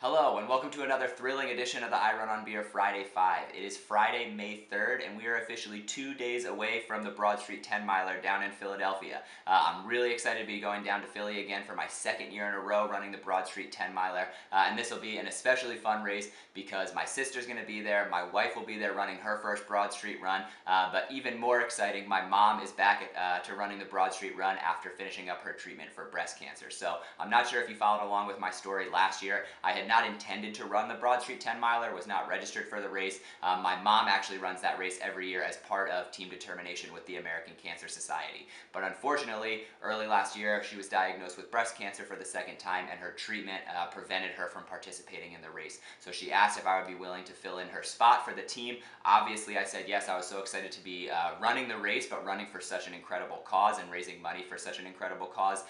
Hello and welcome to another thrilling edition of the iRunOnBeer Friday 5. It is Friday, May 3rd, and we are officially 2 days away from the Broad Street 10 miler down in Philadelphia. I'm really excited to be going down to Philly again for my second year in a row running the Broad Street 10 miler, and this will be an especially fun race because my sister's going to be there, my wife will be there running her first Broad Street run, but even more exciting, my mom is back to running the Broad Street run after finishing up her treatment for breast cancer. So I'm not sure if you followed along with my story last year. I had not intended to run the Broad Street 10 miler, was not registered for the race. My mom actually runs that race every year as part of Team Determination with the American Cancer Society. But unfortunately, early last year, she was diagnosed with breast cancer for the second time, and her treatment prevented her from participating in the race. So she asked if I would be willing to fill in her spot for the team. Obviously, I said yes. I was so excited to be running the race, but running for such an incredible cause and raising money for such an incredible cause.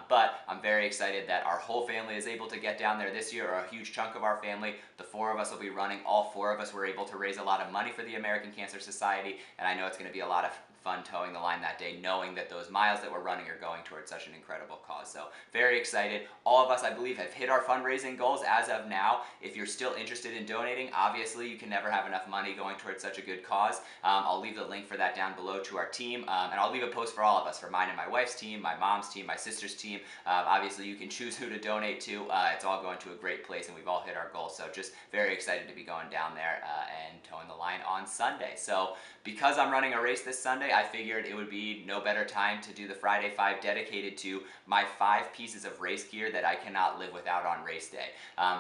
But I'm very excited that our whole family is able to get down there this year, or a huge chunk of our family. The four of us will be running. All four of us were able to raise a lot of money for the American Cancer Society, and I know it's going to be a lot of fun towing the line that day, knowing that those miles that we're running are going towards such an incredible cause. So very excited. All of us, I believe, have hit our fundraising goals as of now. If you're still interested in donating, obviously you can never have enough money going towards such a good cause. I'll leave the link for that down below to our team, and I'll leave a post for all of us, for mine and my wife's team, my mom's team, my sister's team. Obviously you can choose who to donate to. It's all going to a great place, and we've all hit our goals. So just very excited to be going down there and towing the line on Sunday. So because I'm running a race this Sunday, I figured it would be no better time to do the Friday 5 dedicated to my 5 pieces of race gear that I cannot live without on race day.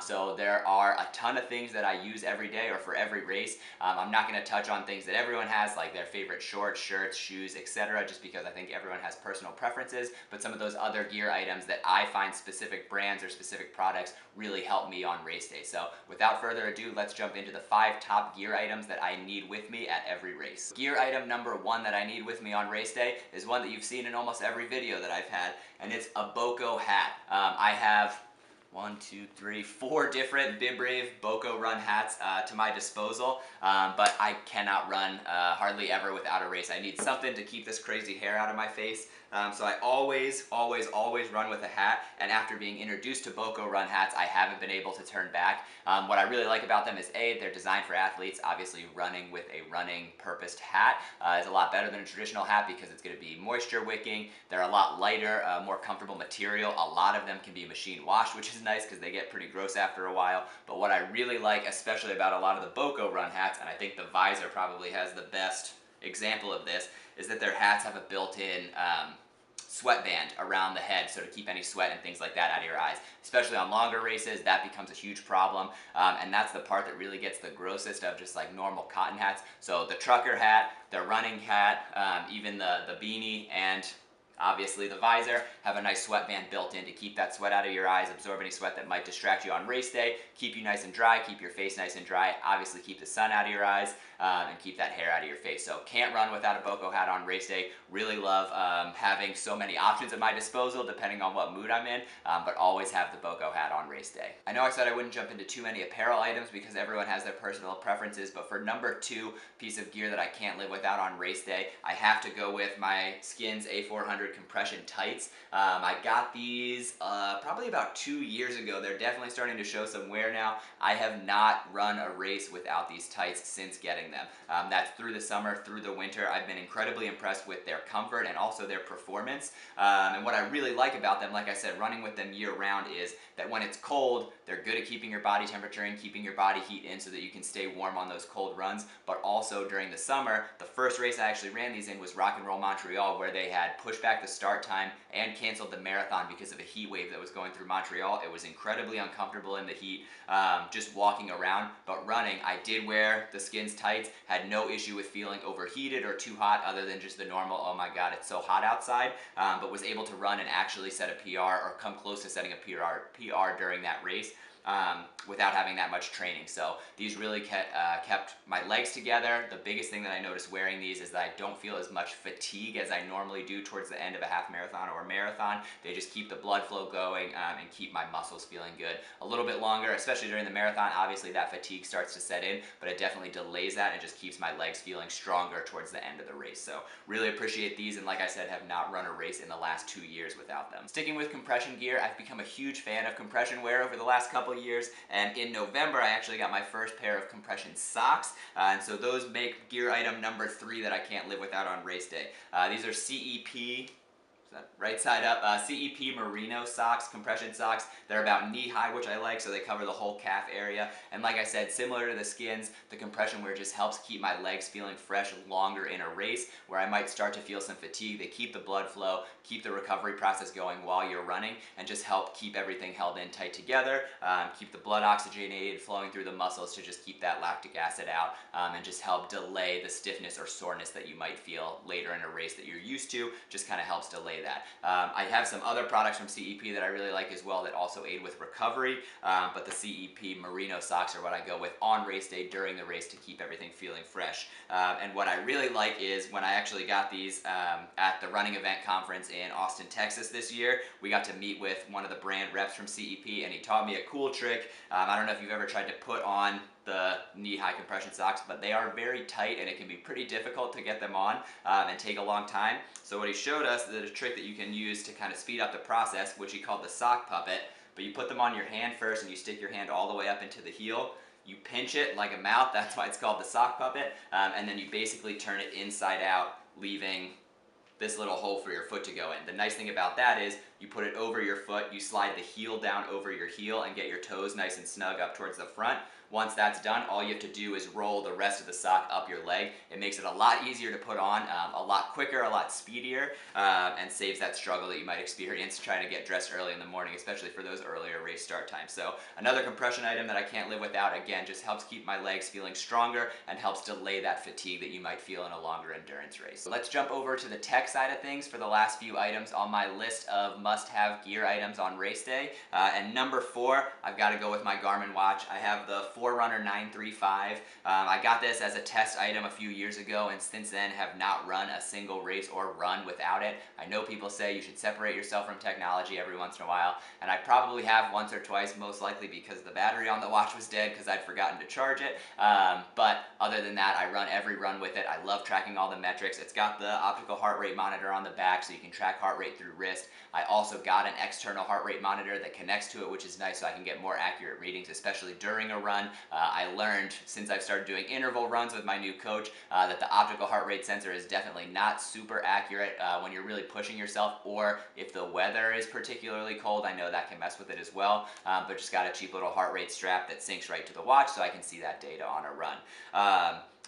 So there are a ton of things that I use every day or for every race. I'm not going to touch on things that everyone has, like their favorite shorts, shirts, shoes, etc., just because I think everyone has personal preferences, but some of those other gear items that I find specific brands or specific products really help me on race day. So without further ado, let's jump into the 5 top gear items that I need with me at every race. Gear item number 1 that I need with me on race day is one that you've seen in almost every video that I've had, and it's a Boko hat. I have 4 different Bib Brave Boko run hats to my disposal, but I cannot run hardly ever without a race. I need something to keep this crazy hair out of my face. So I always run with a hat, and after being introduced to Boko run hats, I haven't been able to turn back. What I really like about them is A, they're designed for athletes. Obviously running with a running purposed hat is a lot better than a traditional hat because it's going to be moisture wicking. They're a lot lighter, more comfortable material. A lot of them can be machine washed, which is nice because they get pretty gross after a while. But what I really like, especially about a lot of the Boko run hats, and I think the visor probably has the best example of this, is that their hats have a built-in sweatband around the head, so to keep any sweat and things like that out of your eyes. Especially on longer races, that becomes a huge problem, and that's the part that really gets the grossest of just like normal cotton hats. So the trucker hat, the running hat, even the beanie, and obviously the visor have a nice sweatband built in to keep that sweat out of your eyes, absorb any sweat that might distract you on race day, keep you nice and dry, keep your face nice and dry, obviously keep the sun out of your eyes, and keep that hair out of your face. So can't run without a Boko hat on race day. Really love having so many options at my disposal depending on what mood I'm in, but always have the Boko hat on race day. I know I said I wouldn't jump into too many apparel items because everyone has their personal preferences, but for number 2 piece of gear that I can't live without on race day, I have to go with my Skins A400 compression tights. I got these probably about 2 years ago. They're definitely starting to show some wear now. I have not run a race without these tights since getting them. That's through the summer, through the winter. I've been incredibly impressed with their comfort and also their performance. And what I really like about them, like I said, running with them year round, is that when it's cold, they're good at keeping your body temperature in, keeping your body heat in so that you can stay warm on those cold runs. But also during the summer, the first race I actually ran these in was Rock and Roll Montreal, where they had pushed back the start time and canceled the marathon because of a heat wave that was going through Montreal. It was incredibly uncomfortable in the heat, just walking around, but running, I did wear the Skins tights, had no issue with feeling overheated or too hot other than just the normal, oh my god, it's so hot outside, but was able to run and actually set a PR or come close to setting a PR during that race. Without having that much training. So these really kept my legs together. The biggest thing that I noticed wearing these is that I don't feel as much fatigue as I normally do towards the end of a half marathon or a marathon. They just keep the blood flow going and keep my muscles feeling good. A little bit longer, especially during the marathon, obviously that fatigue starts to set in, but it definitely delays that and just keeps my legs feeling stronger towards the end of the race. So really appreciate these, and like I said, have not run a race in the last 2 years without them. Sticking with compression gear, I've become a huge fan of compression wear over the last couple years. And in November, I actually got my first pair of compression socks, and so those make gear item number 3 that I can't live without on race day. These are CEP. Right side up, CEP merino socks, compression socks. They're about knee high, which I like, so they cover the whole calf area. And like I said, similar to the skins, the compression wear just helps keep my legs feeling fresh longer in a race, where I might start to feel some fatigue. They keep the blood flow, keep the recovery process going while you're running, and just help keep everything held in tight together, keep the blood oxygenated, flowing through the muscles to just keep that lactic acid out, and just help delay the stiffness or soreness that you might feel later in a race that you're used to. Just kind of helps delay that. I have some other products from CEP that I really like as well that also aid with recovery, but the CEP merino socks are what I go with on race day during the race to keep everything feeling fresh. And what I really like is when I actually got these at the running event conference in Austin, Texas this year, we got to meet with one of the brand reps from CEP, and he taught me a cool trick. I don't know if you've ever tried to put on the knee-high compression socks, but they are very tight and it can be pretty difficult to get them on and take a long time. So what he showed us is a trick that you can use to kind of speed up the process, which he called the sock puppet. But you put them on your hand first and you stick your hand all the way up into the heel. You pinch it like a mouth, that's why it's called the sock puppet, and then you basically turn it inside out, leaving this little hole for your foot to go in. The nice thing about that is you put it over your foot, you slide the heel down over your heel and get your toes nice and snug up towards the front. Once that's done, all you have to do is roll the rest of the sock up your leg. It makes it a lot easier to put on, a lot quicker, a lot speedier, and saves that struggle that you might experience trying to get dressed early in the morning, especially for those earlier race start times. So another compression item that I can't live without, again, just helps keep my legs feeling stronger and helps delay that fatigue that you might feel in a longer endurance race. So let's jump over to the tech side of things for the last few items on my list of must-have gear items on race day. And number 4, I've got to go with my Garmin watch. I have the Forerunner 935. I got this as a test item a few years ago, and since then have not run a single race or run without it. I know people say you should separate yourself from technology every once in a while, and I probably have once or twice, most likely because the battery on the watch was dead because I'd forgotten to charge it. But other than that, I run every run with it. I love tracking all the metrics. It's got the optical heart rate monitor on the back so you can track heart rate through wrist. I also got an external heart rate monitor that connects to it, which is nice so I can get more accurate readings, especially during a run. I learned since I've started doing interval runs with my new coach that the optical heart rate sensor is definitely not super accurate when you're really pushing yourself, or if the weather is particularly cold. I know that can mess with it as well, but just got a cheap little heart rate strap that syncs right to the watch so I can see that data on a run.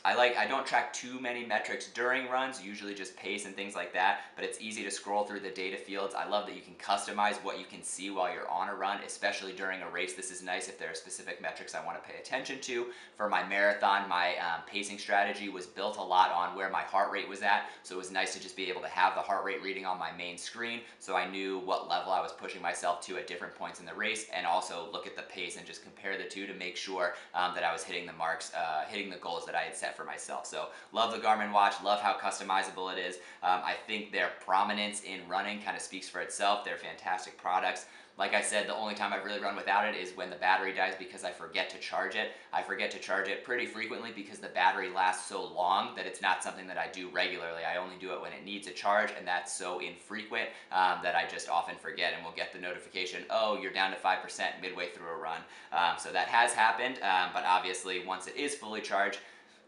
I don't track too many metrics during runs, usually just pace and things like that, but it's easy to scroll through the data fields. I love that you can customize what you can see while you're on a run, especially during a race. This is nice if there are specific metrics I want to pay attention to. For my marathon, my pacing strategy was built a lot on where my heart rate was at, so it was nice to just be able to have the heart rate reading on my main screen so I knew what level I was pushing myself to at different points in the race, and also look at the pace and just compare the two to make sure that I was hitting the marks, hitting the goals that I had set for myself. So love the Garmin watch, love how customizable it is. I think their prominence in running kind of speaks for itself. They're fantastic products. Like I said, the only time I've really run without it is when the battery dies because I forget to charge it. I forget to charge it pretty frequently because the battery lasts so long that it's not something that I do regularly. I only do it when it needs a charge, and that's so infrequent that I just often forget and will get the notification, oh, you're down to 5% midway through a run. So that has happened, but obviously once it is fully charged,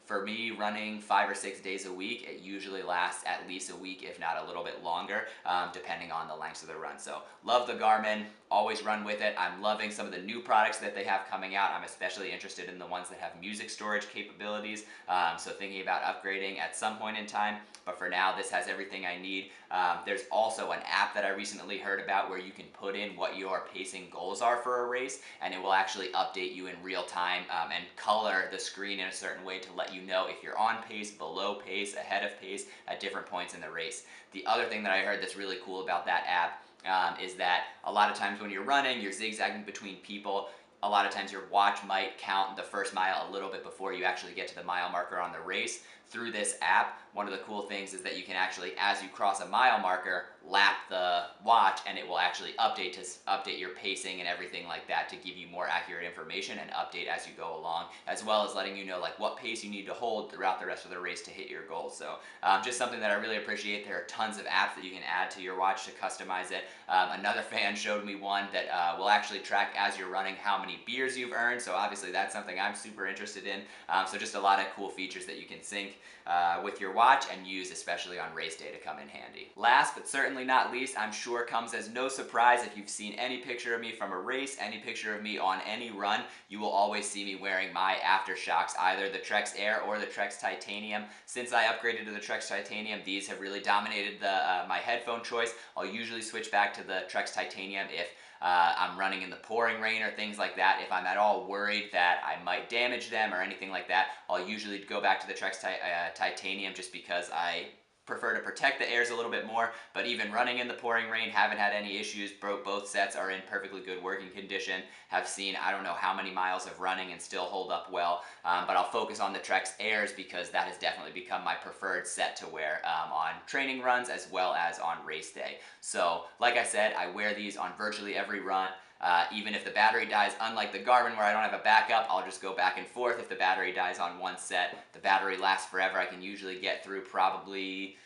for me, running 5 or 6 days a week, it usually lasts at least a week, if not a little bit longer, depending on the lengths of the run. So love the Garmin, always run with it. I'm loving some of the new products that they have coming out. I'm especially interested in the ones that have music storage capabilities, so thinking about upgrading at some point in time. But for now, this has everything I need. There's also an app that I recently heard about where you can put in what your pacing goals are for a race, and it will actually update you in real time and color the screen in a certain way to let you know if you're on pace, below pace, ahead of pace at different points in the race. The other thing that I heard that's really cool about that app is that a lot of times when you're running, you're zigzagging between people. A lot of times your watch might count the first mile a little bit before you actually get to the mile marker on the race. Through this app, one of the cool things is that you can actually, as you cross a mile marker, lap the watch, and it will actually update your pacing and everything like that to give you more accurate information and update as you go along, as well as letting you know like what pace you need to hold throughout the rest of the race to hit your goals. So just something that I really appreciate. There are tons of apps that you can add to your watch to customize it. Another fan showed me one that will actually track as you're running how many many beers you've earned, so obviously that's something I'm super interested in. So just a lot of cool features that you can sync with your watch and use especially on race day to come in handy. Last but certainly not least, I'm sure comes as no surprise if you've seen any picture of me from a race, any picture of me on any run, you will always see me wearing my AfterShokz, either the Trex Air or the Trex Titanium. Since I upgraded to the Trex Titanium, these have really dominated my headphone choice. I'll usually switch back to the Trex Titanium if I'm running in the pouring rain or things like that. If I'm at all worried that I might damage them or anything like that, I'll usually go back to the Trex Titanium just because I prefer to protect the airs a little bit more. But even running in the pouring rain, haven't had any issues. Both sets are in perfectly good working condition. Have seen I don't know how many miles of running and still hold up well. But I'll focus on the Trex Airs because that has definitely become my preferred set to wear on training runs as well as on race day. So like I said, I wear these on virtually every run. Even if the battery dies, unlike the Garmin where I don't have a backup, I'll just go back and forth. If the battery dies on one set, the battery lasts forever. I can usually get through probably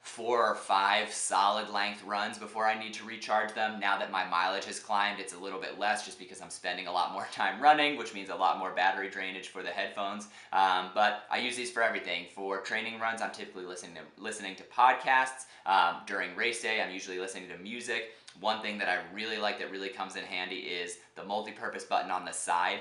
4 or 5 solid length runs before I need to recharge them. Now that my mileage has climbed, it's a little bit less just because I'm spending a lot more time running, which means a lot more battery drainage for the headphones. But I use these for everything. For training runs, I'm typically listening to podcasts. During race day, I'm usually listening to music. One thing that I really like that really comes in handy is the multi-purpose button on the side.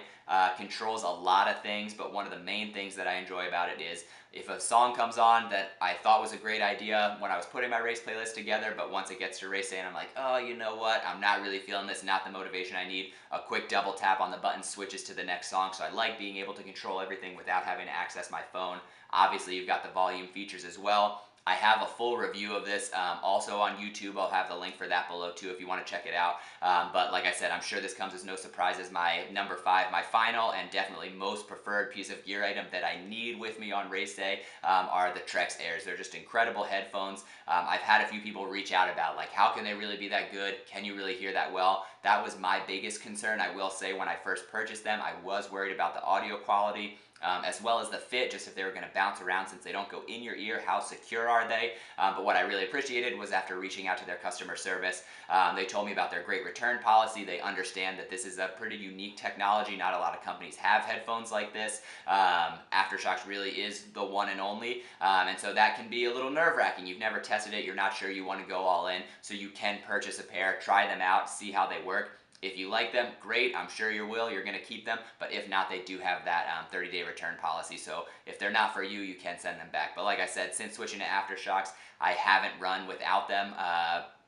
Controls a lot of things, but one of the main things that I enjoy about it is if a song comes on that I thought was a great idea when I was putting my race playlist together, but once it gets to race day and I'm like, oh, you know what, I'm not really feeling this, not the motivation I need, a quick double tap on the button switches to the next song. So I like being able to control everything without having to access my phone. Obviously, you've got the volume features as well. I have a full review of this also on YouTube. I'll have the link for that below too if you want to check it out. But like I said, I'm sure this comes as no surprise as my number 5, my final and definitely most preferred piece of gear item that I need with me on race day are the Trex Airs. They're just incredible headphones. I've had a few people reach out about like, how can they really be that good? Can you really hear that well? That was my biggest concern, I will say, when I first purchased them. I was worried about the audio quality. As well as the fit, just if they were going to bounce around since they don't go in your ear, how secure are they? But what I really appreciated was after reaching out to their customer service, they told me about their great return policy. They understand that this is a pretty unique technology. Not a lot of companies have headphones like this. AfterShokz really is the one and only, and so that can be a little nerve-wracking. You've never tested it, you're not sure you want to go all in, so you can purchase a pair, try them out, see how they work. If you like them, great, I'm sure you will, you're going to keep them, but if not, they do have that 30-day return policy, so if they're not for you, you can send them back. But like I said, since switching to AfterShokz, I haven't run without them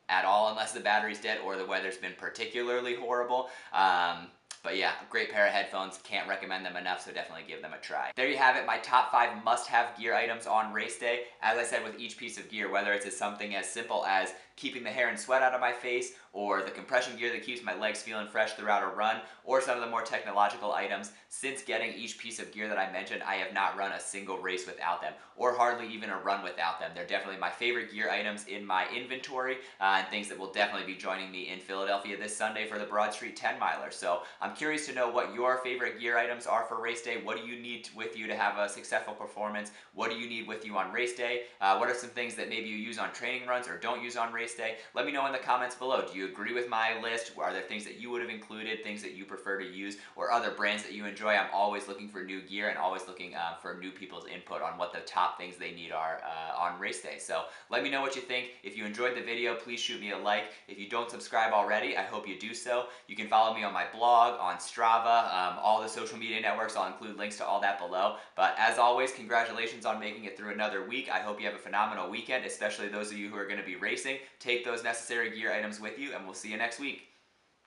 at all unless the battery's dead or the weather's been particularly horrible. But yeah, great pair of headphones, can't recommend them enough, so definitely give them a try. There you have it, my top 5 must-have gear items on race day. As I said with each piece of gear, whether it's something as simple as keeping the hair and sweat out of my face, or the compression gear that keeps my legs feeling fresh throughout a run, or some of the more technological items, since getting each piece of gear that I mentioned, I have not run a single race without them, or hardly even a run without them. They're definitely my favorite gear items in my inventory, and things that will definitely be joining me in Philadelphia this Sunday for the Broad Street 10 miler. So I'm curious to know what your favorite gear items are for race day. What do you need with you to have a successful performance? What do you need with you on race day? What are some things that maybe you use on training runs or don't use on race day? Let me know in the comments below. Do you agree with my list? Are there things that you would have included, things that you prefer to use, or other brands that you enjoy? I'm always looking for new gear and always looking for new people's input on what the top things they need are on race day. So let me know what you think. If you enjoyed the video, please shoot me a like. If you don't subscribe already, I hope you do so. You can follow me on my blog, on Strava, all the social media networks. I'll include links to all that below. But as always, congratulations on making it through another week. I hope you have a phenomenal weekend, especially those of you who are going to be racing. Take those necessary gear items with you, and we'll see you next week.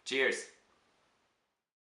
Cheers!